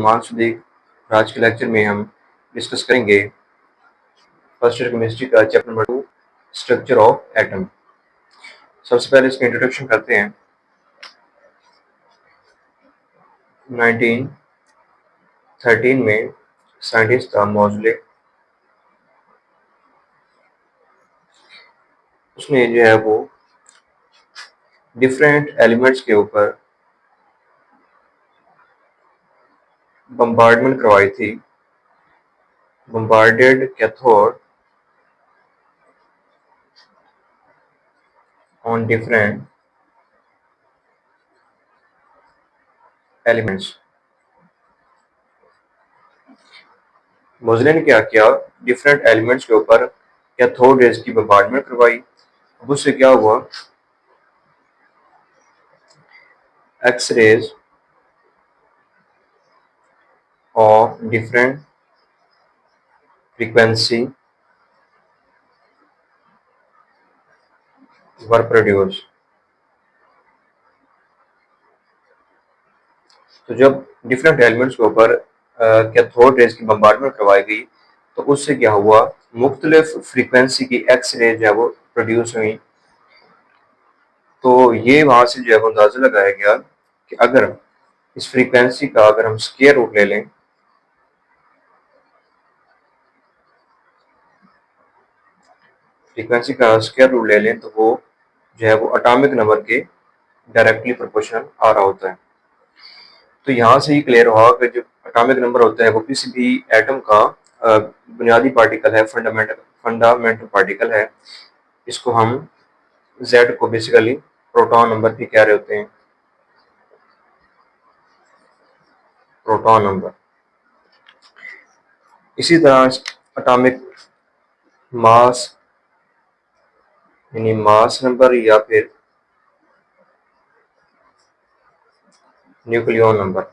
सलमान सदीक। आज के लेक्चर में हम डिस्कस करेंगे फर्स्ट ईयर केमिस्ट्री का chapter number 2 structure of atom. सबसे पहले इसका इंट्रोडक्शन करते हैं। 1913 में साइंटिस्ट था मॉजले, उसने जो है वो डिफरेंट एलिमेंट्स के ऊपर बम्बार्डमेंट करवाई थी। bombarded cathode on different elements। मोज़ले ने क्या किया, डिफरेंट एलिमेंट्स के ऊपर कैथोड रेज की बम्बार्डमेंट करवाई। अब उससे क्या हुआ, X rays of different frequency were produce. तो जब डिफरेंट एलिमेंट्स के ऊपर कैथोड रेज की बम्बार्डमेंट करवाई गई तो उससे क्या हुआ, मुख्तलिफ फ्रीक्वेंसी की एक्स रेज है वो प्रोड्यूस हुई। तो ये वहां से जो है वो अंदाजा लगाया गया कि अगर इस फ्रीक्वेंसी का अगर हम स्क्वायर रूट ले लें, फ्रीक्वेंसी का स्क्वायर रूट ले लें तो वो जो है वो एटॉमिक नंबर के डायरेक्टली प्रोपोर्शनल आ रहा होता है। तो यहाँ से ही क्लियर हुआ कि जो एटॉमिक नंबर होता है वो किसी भी एटम का बुनियादी पार्टिकल है, फंडामेंटल पार्टिकल है। इसको हम Z को बेसिकली प्रोटॉन नंबर भी कह रहे होते हैं, प्रोटॉन नंबर। इसी तरह एटॉमिक मास यानी मास नंबर या फिर न्यूक्लियॉन नंबर।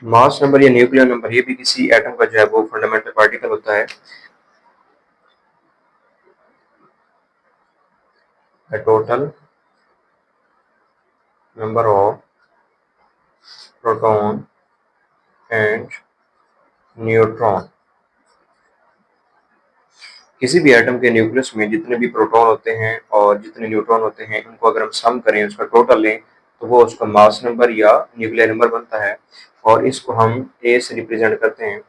मास नंबर या न्यूक्लियॉन नंबर ये भी किसी एटम का जो है वो फंडामेंटल पार्टिकल होता है। The total number of proton and neutron. किसी भी एटम के न्यूक्लियस में जितने भी प्रोटॉन होते हैं और जितने न्यूट्रॉन होते हैं, इनको अगर हम सम करें, उसका टोटल लें, तो वो उसका मास नंबर या न्यूक्लियर नंबर बनता है। और इसको हम ए से रिप्रेजेंट करते हैं,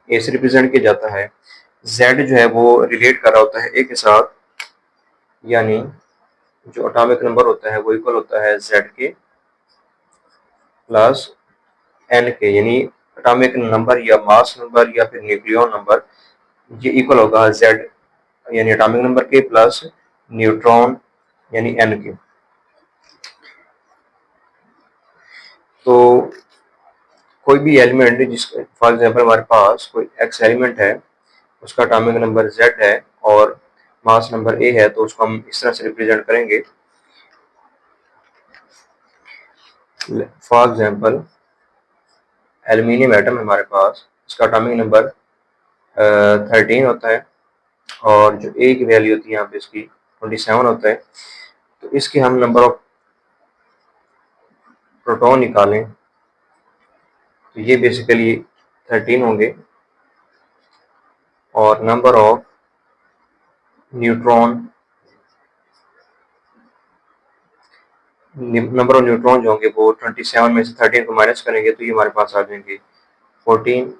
ए से रिप्रेजेंट किया जाता है। जेड जो है वो रिलेट कर रहा होता है ए के साथ, यानी जो एटॉमिक नंबर होता है वो इक्वल होता है जेड के प्लस एन के, यानी एटॉमिक नंबर या मास नंबर या फिर न्यूक्लियॉन नंबर ये इक्वल होगा जेड यानी एटॉमिक नंबर के प्लस न्यूट्रॉन यानी एन के। तो कोई भी एलिमेंट जिस फॉर एग्जांपल हमारे पास कोई एक्स एलिमेंट है, उसका एटॉमिक नंबर जेड है और मास नंबर ए है, तो उसको हम इस तरह से रिप्रेजेंट करेंगे। फॉर एग्जांपल एल्यूमिनियम एटम है हमारे पास, इसका एटॉमिक नंबर 13 होता है और जो ए की वैल्यू होती है यहाँ पे इसकी 27 होता है। तो इसके हम नंबर ऑफ प्रोटॉन निकालें तो ये बेसिकली 13 होंगे और नंबर ऑफ न्यूट्रॉन जो होंगे वो 27 में से 13 को माइनस करेंगे तो ये हमारे पास आ जाएंगे 14।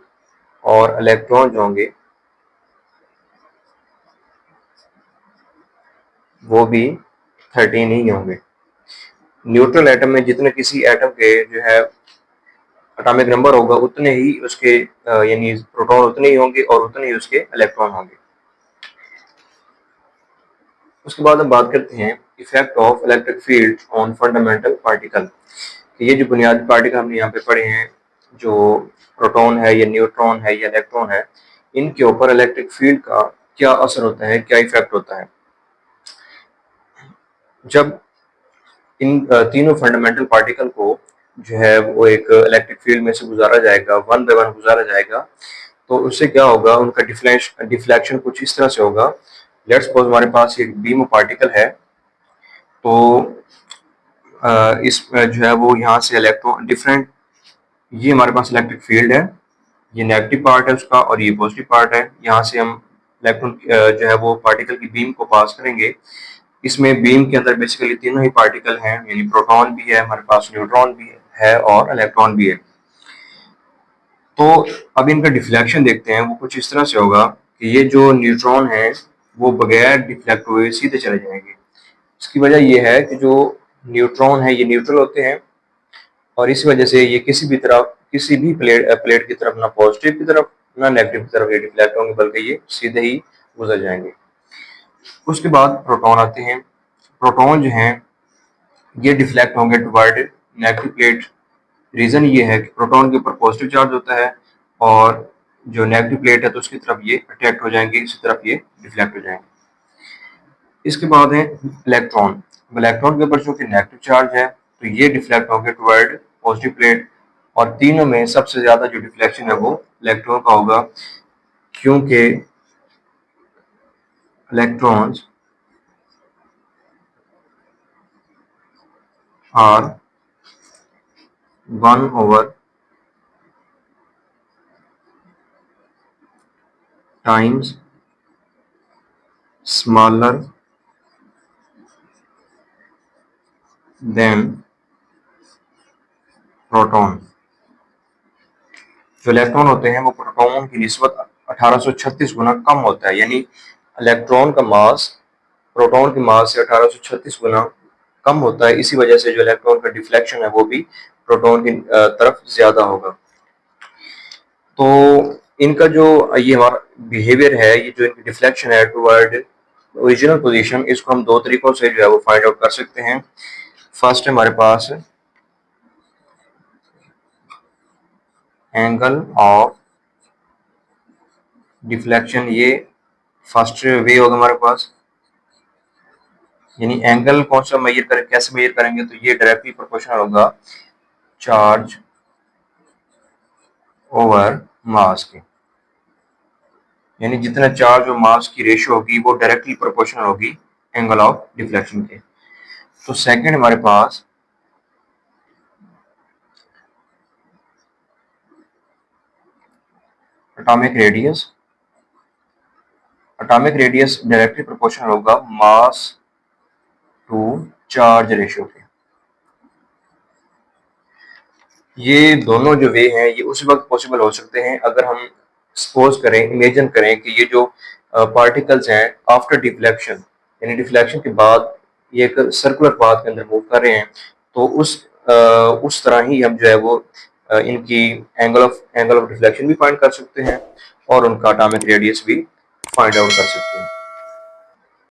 और इलेक्ट्रॉन जो होंगे वो भी 13 ही होंगे। न्यूट्रल एटम में जितने किसी एटम के जो है एटॉमिक नंबर होगा उतने ही उसके यानी प्रोटॉन उतने ही होंगे और उतने ही उसके इलेक्ट्रॉन होंगे। उसके बाद हम बात करते हैं effect of electric field on fundamental particle. ये जो बुनियादी पार्टिकल हमने यहाँ पे पढ़े हैं, जो प्रोटॉन है या न्यूट्रॉन है या इलेक्ट्रॉन है, इनके ऊपर इलेक्ट्रिक फील्ड का क्या असर होता है, क्या इफेक्ट होता है। जब इन तीनों फंडामेंटल पार्टिकल को जो है वो एक इलेक्ट्रिक फील्ड में से गुजारा जाएगा, वन बाय वन गुजारा जाएगा, तो उससे क्या होगा, उनका डिफ्लेक्शन कुछ इस तरह से होगा लेट्स सपोज हमारे पास एक बीम पार्टिकल है, तो इस जो है वो यहाँ से इलेक्ट्रॉन डिफरेंट, ये हमारे पास इलेक्ट्रिक फील्ड है, ये नेगेटिव पार्ट है उसका और ये पॉजिटिव पार्ट है। यहाँ से हम इलेक्ट्रॉन जो है वो पार्टिकल की बीम को पास करेंगे। इसमें बीम के अंदर बेसिकली तीनों ही पार्टिकल हैं, यानी प्रोटॉन भी है हमारे पास, न्यूट्रॉन भी है और इलेक्ट्रॉन भी है। तो अब इनका डिफ्लेक्शन देखते हैं, वो कुछ इस तरह से होगा कि ये जो न्यूट्रॉन है वो बगैर डिफ्लेक्ट हुए सीधे चले जाएंगे। इसकी वजह ये है कि जो न्यूट्रॉन है ये न्यूट्रल होते हैं, और इस वजह से ये किसी भी प्लेट की तरफ, ना पॉजिटिव की तरफ ना नेगेटिव की तरफ ये डिफ्लेक्ट होंगे, बल्कि ये सीधे ही गुजर जाएंगे। उसके बाद प्रोटॉन आते हैं। प्रोटॉन जो हैं ये डिफ्लेक्ट होंगे टुवर्ड नेगेटिव प्लेट। रीजन ये है कि प्रोटॉन के ऊपर पॉजिटिव चार्ज होता है और जो नेगेटिव प्लेट है तो उसकी तरफ ये अट्रैक्ट हो जाएंगे, इसी तरफ ये डिफ्लेक्ट हो जाएंगे। इसके बाद है इलेक्ट्रॉन। इलेक्ट्रॉन के ऊपर चूंकि नेगेटिव चार्ज है तो ये डिफ्लेक्ट होंगे टुवर्ड पॉजिटिव प्लेट, और तीनों में सबसे ज्यादा जो डिफ्लेक्शन है वो इलेक्ट्रॉन का होगा, क्योंकि इलेक्ट्रॉन्स आर 1/टाइम्स स्मॉलर देन प्रोटॉन। जो इलेक्ट्रॉन होते हैं वो प्रोटॉन की निस्बत 1836 गुना कम होता है, यानी इलेक्ट्रॉन का मास प्रोटॉन के मास से 1836 गुना कम होता है। इसी वजह से जो इलेक्ट्रॉन का डिफ्लेक्शन है वो भी प्रोटॉन की तरफ ज्यादा होगा। तो इनका जो ये हमारा बिहेवियर है, ये जो इनकी डिफ्लेक्शन है टुवर्ड ओरिजिनल पोजीशन, इसको हम दो तरीकों से जो है वो फाइंड आउट कर सकते हैं। फर्स्ट हमारे पास एंगल ऑफ डिफ्लेक्शन, ये फर्स्ट वे होगा हमारे पास। यानी एंगल कौन सा मेजर करें, कैसे मेजर करेंगे, तो ये डायरेक्टली प्रोपोर्शनल होगा चार्ज ओवर मास के। यानी जितना चार्ज और मास की रेशियो होगी वो डायरेक्टली प्रोपोर्शनल होगी एंगल ऑफ डिफ्लेक्शन के। तो सेकंड हमारे पास atomic radius. Atomic radius directly proportional होगा मास टू चार्ज रेशियो के। ये दोनों जो वे हैं ये उस वक्त पॉसिबल हो सकते हैं अगर हम सपोज करें, इमेजिन करें कि ये जो पार्टिकल्स हैं आफ्टर डिफ्लेक्शन, यानी डिफ्लेक्शन के बाद ये एक सर्कुलर पाथ के अंदर मूव कर रहे हैं, तो उस तरह ही हम जो है वो इनकी एंगल ऑफ डिफ्लेक्शन भी फाइंड कर सकते हैं और उनका एटॉमिक रेडियस भी फाइंड आउट कर सकते हैं।